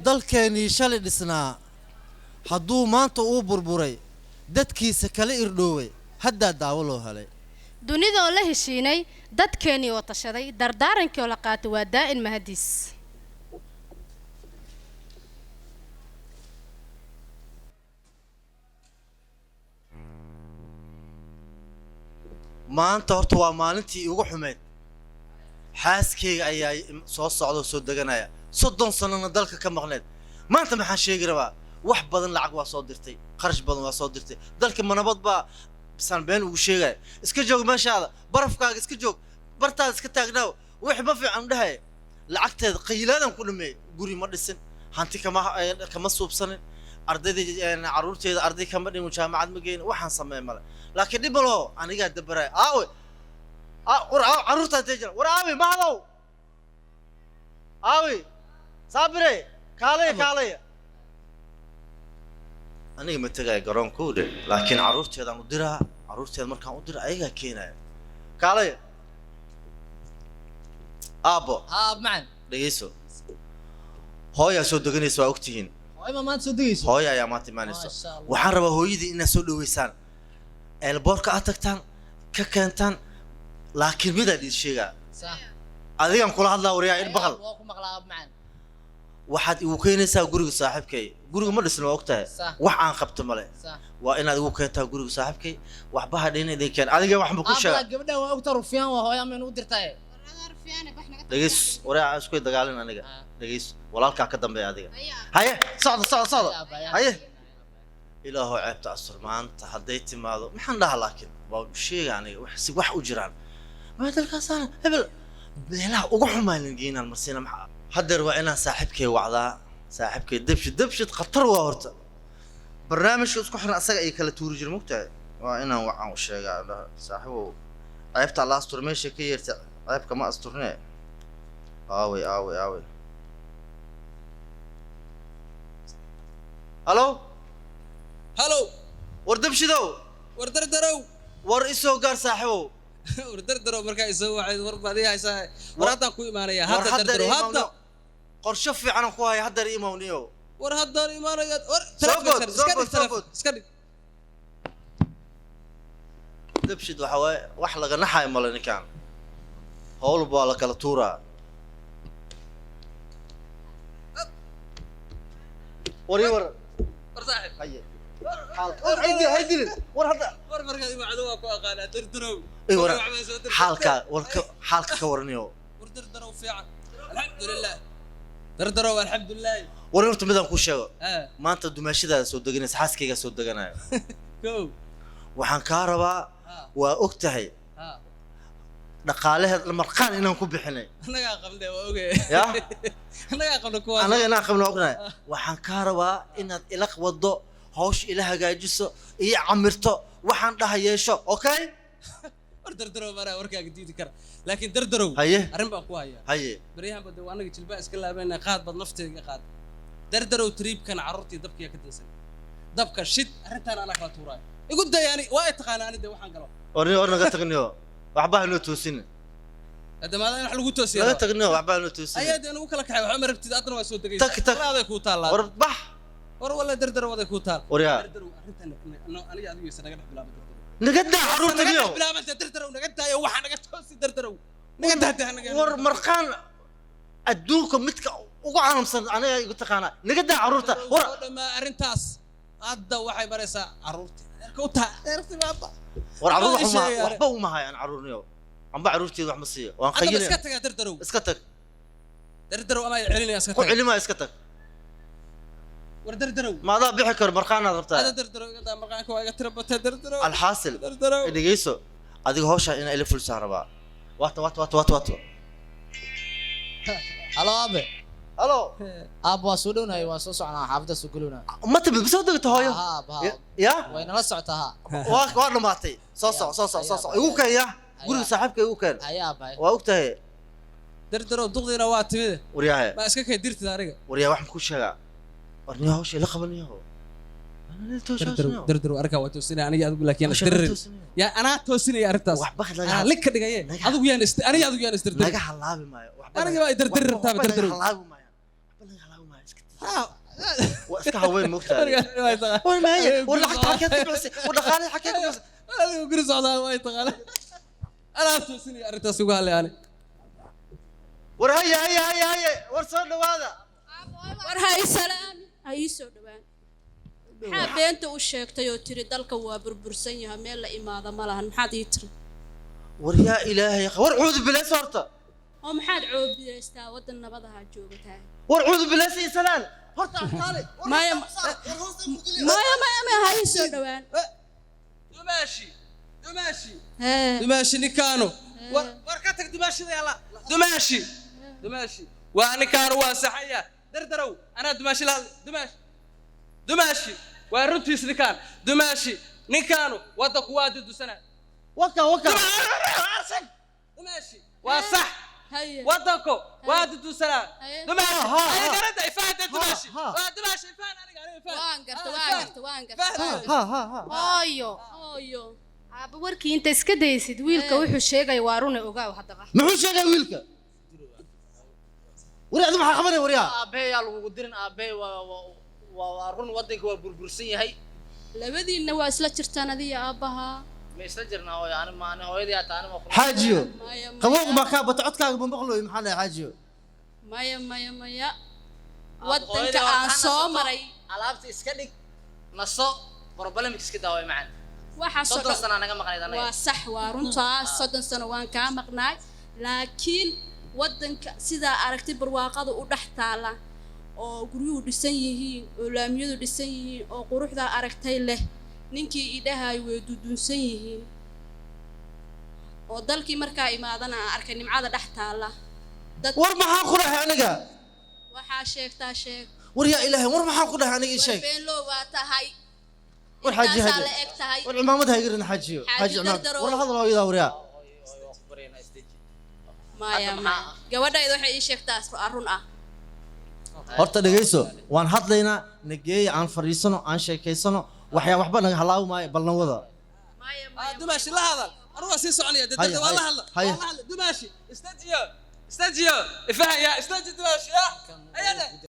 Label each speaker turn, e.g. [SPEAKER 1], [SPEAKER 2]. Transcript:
[SPEAKER 1] dalkeenii shalay dhisnaa hadduu maanta uu burburay dadkiisa kala irdhooway haddaa daawo loo helay
[SPEAKER 2] dunida oo la heshiinay dadkeenii oo tashaday dardaarankii oo la qaatay waa daa'in mahadiis
[SPEAKER 1] maanta horta waa maalintii ugu xumeed xaaskeyga ayaa soo socda soo deganaya 30 sanana dalka ka maqneed maanta maxaan sheegi rabaa wax badan lacag waa soo dirtay qarash badan waa soo dirtay dalka manabad baa bisan been ugu sheegay iska joog meeshaada barafkaaga iska joog bartaada iska taagnaaw wax ma fiican dhahay lacagteeda qiilaadan ku dhamay guri ma dhisin hanti kama suubsanin ardayda caruurteeda arday kama dhimin jaamacad ma geyn waxaan sameey male laakiin dib malo aniga dabaray aawe caruurta teejana war aawe ma hadaw aawe sabire kaalay aniga ma tagay garoonkooda laakiin caruurteedaan u diraa caruurteed markaan u dira ayaga keenaya kaalay aabo
[SPEAKER 3] معن
[SPEAKER 1] dhageyso hooyaa soo deganaysa waa ogtihiin
[SPEAKER 3] هاي ما تصدقيش
[SPEAKER 1] hooya ayaa maanta imaanayso waxaan rabaa hooyadii inaad soo dhaweysaan eelboorka aad tagtaan ka keentaan laakiin mid aad sheegaa
[SPEAKER 3] صح
[SPEAKER 1] adigan kula hadlaa wariyaa in baqal
[SPEAKER 3] واكو مقلاب معن
[SPEAKER 1] waxaad igu keenaysaa guriga saaxiibkay guriga ma dhisna waa ogtahay wax aan qabto male
[SPEAKER 3] صح
[SPEAKER 1] waa inaad igu keentaa guriga saaxiibkay waxba hadhayna idin keen adiga wax ma ku sheega
[SPEAKER 3] gabadha waa ogta rufyaan waa hooyo ama inuu dirtay
[SPEAKER 1] dhageys wariyaa isku dagaalin aniga dhageys walaalka ka dambeeya adiga haye socdo haye ilaahu ceebta asur maanta haday timaado maxaan dhahaa laakiin waa u sheega aniga wax u jiraan ma dalkaasana hebel meelaha ugu xumaan geynaan marsiina maxaa hadeer waa inaan saaxiibkay wacdaa saaxiibkay dabshid khatar waa horta barnaamijka isku xiran asaga ay kala tuuri jireen mugtahay waa inaan waxaan u sheegaa saaxiibow ceebta Allah astur meesha ka yeerta ceebka ma asturnee aawe halo war dabshidow
[SPEAKER 4] war dardarow
[SPEAKER 1] war isoo gaar saaxiibow
[SPEAKER 4] war dardarow markaa isoo wacay war baadi haysaa war hadda ku imaanaya hadda dardarow hadda
[SPEAKER 1] qorshe fiican ku hay hadda imaaniyo
[SPEAKER 4] war hadda imaanaya war iska dhig
[SPEAKER 1] dabshid waxa way wax laga naxay male ninkan hawl baa la kala tuuraa war
[SPEAKER 4] saaxib
[SPEAKER 1] haye هيدي ورا
[SPEAKER 4] ور مركز معدوها كو اقانا دردرو
[SPEAKER 1] اي ورا حالك كورنيو
[SPEAKER 4] ور دردرو فيعن الحمد لله دردرو الحمد لله
[SPEAKER 1] ورنت مدان كو شيغو ما انت دماشيدا سو دغنيس حاسكيغا سو دغنايو
[SPEAKER 4] كو
[SPEAKER 1] waxaan ka rabaa waa ogtahay dhaqaalaha marqaan inaan ku bixinay
[SPEAKER 4] anaga qabnay waa ogay
[SPEAKER 1] ya
[SPEAKER 4] anaga qabnay kuwa
[SPEAKER 1] anaga qabnay ognaay waxaan ka rabaa inaad ila wado hawsh ila hagaajiso iyo camirto waxaan dhahayeesho okay
[SPEAKER 4] war dardaro mara warkaaga diidi kara laakiin dardaro arrin baan ku hayaa
[SPEAKER 1] haye
[SPEAKER 4] bariyahan bad anaga jilbaa iska laabayna qaad bad nafteeda qaad dardaro tripkan carruurtii dabkiya ka dansan dabka shid arrintan ana kala tuuray igu dayani waa taqaan anida waxaan galo
[SPEAKER 1] ornaga tagniyo waxba inoo toosin
[SPEAKER 4] adamaada wax lagu toosiyo
[SPEAKER 1] laga tagniyo waxba inoo toosin
[SPEAKER 4] ayada anagu kala kaxay waxa marabtid adna waa soo dagay
[SPEAKER 1] tag
[SPEAKER 4] ku taalaa
[SPEAKER 1] war bax
[SPEAKER 4] war wala dardaro wada ku taal
[SPEAKER 1] waryaa
[SPEAKER 4] dardaro arrintan aniga adigu isa naga bilaabay
[SPEAKER 1] naga daa carruurtiyo
[SPEAKER 4] bilaabay dardaro naga daayo waxa naga toosi dardaro naga daa naga
[SPEAKER 1] war marqaan adduunka midka ugu caalamsan aniga igu taqaana naga daa carruurta war
[SPEAKER 4] dhama arrintaas hadda waxay baraysaa carruurta ku taa erti baaba
[SPEAKER 1] war carruur waxba uma hayaan carruurniyo amba carruurteed wax ma siiyo waan khayilay
[SPEAKER 4] iska tag dardaro
[SPEAKER 1] iska tag
[SPEAKER 4] dardaro ama celinaya iska tag
[SPEAKER 1] ku celima iska tag
[SPEAKER 4] war dardaro
[SPEAKER 1] ما ذا بحكر مرقان ربطه
[SPEAKER 4] هذا دردرو هذا مرقان كواي تربته دردرو
[SPEAKER 1] الحاصل
[SPEAKER 4] دردرو
[SPEAKER 1] دقيسو اديك هوشا ان الف فلسان ربا وات
[SPEAKER 3] هلو ابي
[SPEAKER 1] الو
[SPEAKER 3] اب واسودونا واسو سocnaa xaafada sukuluna
[SPEAKER 1] ما تبي بس ودقت هويو يا
[SPEAKER 3] wayna la socotaa
[SPEAKER 1] waa dhamaatay soo igu keen ya guriga saaxiibka igu keen
[SPEAKER 3] ayaa bay
[SPEAKER 1] waa ogtahay
[SPEAKER 4] dardaro duqdiina waa timid
[SPEAKER 1] waryahay
[SPEAKER 4] ma iska kay dirtid aniga
[SPEAKER 1] waryahay wax ku sheega warniyo hawsha la qabanayo
[SPEAKER 4] dardaro arka waa toosinay aniga adigu laakiin dirir ya ana toosinay arrintaas
[SPEAKER 1] wax baqad laga
[SPEAKER 4] ana lika dhigayeen adigu yaan aniga adigu yaan istirdir
[SPEAKER 1] naga halaabi maayo
[SPEAKER 4] aniga waa dirdir rabtaa dardaro
[SPEAKER 1] halaabi maayo waxba laga halaabi maayo واسكها وين مختار وين ما هي ولا حكيت بس ولا خالي حكيت بس
[SPEAKER 4] أنا قرص على ما يتغلى أنا أتوسني أريد أسوقها لي أنا
[SPEAKER 1] ور هي ورصنا هذا
[SPEAKER 5] war hay salaam ha ii soo dhawaan maxaa beenta u sheegtay oo tiri dalka waa burbursan yahay meel la imaado ma lahan maxaad ii tiri
[SPEAKER 1] ور يا إلهي ور عوذ بالله صورته
[SPEAKER 5] oo maxaad coobiyeystaa waddan nabadaha joogtaa
[SPEAKER 1] ور عوذ بالله سلال هرت أحكالي
[SPEAKER 5] maya ha ii soo dhawaan
[SPEAKER 4] دماشي دماشي
[SPEAKER 5] hee
[SPEAKER 4] دماشي نكانو وركتك دماشي يا الله دماشي وأنا كانوا واسحية دردروا أنا دماشي لا دماشي ورنتيس نكان دماشي نكانو ودك وادد سنة
[SPEAKER 1] وكا
[SPEAKER 4] دماشي وصح
[SPEAKER 5] haye
[SPEAKER 4] ودكو وادد سنة
[SPEAKER 5] haye
[SPEAKER 4] دماشي
[SPEAKER 1] ها.
[SPEAKER 4] أنا قرأت إفاد دماشي
[SPEAKER 1] ها.
[SPEAKER 4] دماشي إفاد أنا إفاد
[SPEAKER 5] waan garta
[SPEAKER 1] ها
[SPEAKER 2] hooyo
[SPEAKER 5] hooyo
[SPEAKER 2] aaba warkii inta iska daysid wiilka wuxuu sheegaya waa runa ogaaw haddaba
[SPEAKER 1] محو شيء ويلك وري هذا ما خبرني وريا
[SPEAKER 3] aabbahay yaa lagugu dirin aabbahay waa run waddanka waa burbursan yahay
[SPEAKER 5] labadiinna waa isla jirtaan adiga aabbaha
[SPEAKER 3] ma isla jirnaa hooyo ani hooyadii hataa anima
[SPEAKER 1] حاجيو
[SPEAKER 5] maya
[SPEAKER 1] قبوق ما كان بتعطك بمقلو محل حاجيو
[SPEAKER 5] maya waddanka aan soo maray
[SPEAKER 3] alaabta iska dhig naso problemik iska daaway macaan
[SPEAKER 5] waxaasoo
[SPEAKER 3] 30 sano naga maqnayd anaga
[SPEAKER 5] waa sax waa runtaas 30 sano waan kaa maqnaay laakiin waddanka sidaa aragtay barwaaqada u dhex taala oo guryuhu dhisan yihiin oo laamiyadu dhisan yihiin oo quruxda aragtay leh ninkii idhahay way dudunsan yihiin oo dalkii markaa imaadana aan arkay nimcada dhex taala dad
[SPEAKER 1] ور ما حاخذها عنقا
[SPEAKER 5] waxaa sheegtaa sheeg
[SPEAKER 1] ور يا إلهي ور ما حاخذها عنقا شيء
[SPEAKER 5] been loo waa tahay
[SPEAKER 1] ور حاجي
[SPEAKER 5] intaasaa
[SPEAKER 1] هاجي
[SPEAKER 5] la eg tahay
[SPEAKER 1] ور عمامتها يقرن حاجيو حاجي عمام
[SPEAKER 5] دردرو.
[SPEAKER 1] ور هذا لو وريا
[SPEAKER 5] maya gabadhayda waxay ii sheegtaa run ah
[SPEAKER 1] horta dhageyso waan hadlaynaa nageey aan fariisano aan sheekaysano waxba naga halaaw maayo ballan wada
[SPEAKER 5] maya
[SPEAKER 4] دماشي لا هذا أروح أسيس عليا
[SPEAKER 1] هيا،
[SPEAKER 4] والله
[SPEAKER 1] هيا.
[SPEAKER 4] والله دماشي استجيو إفها يا استجي دماشي يا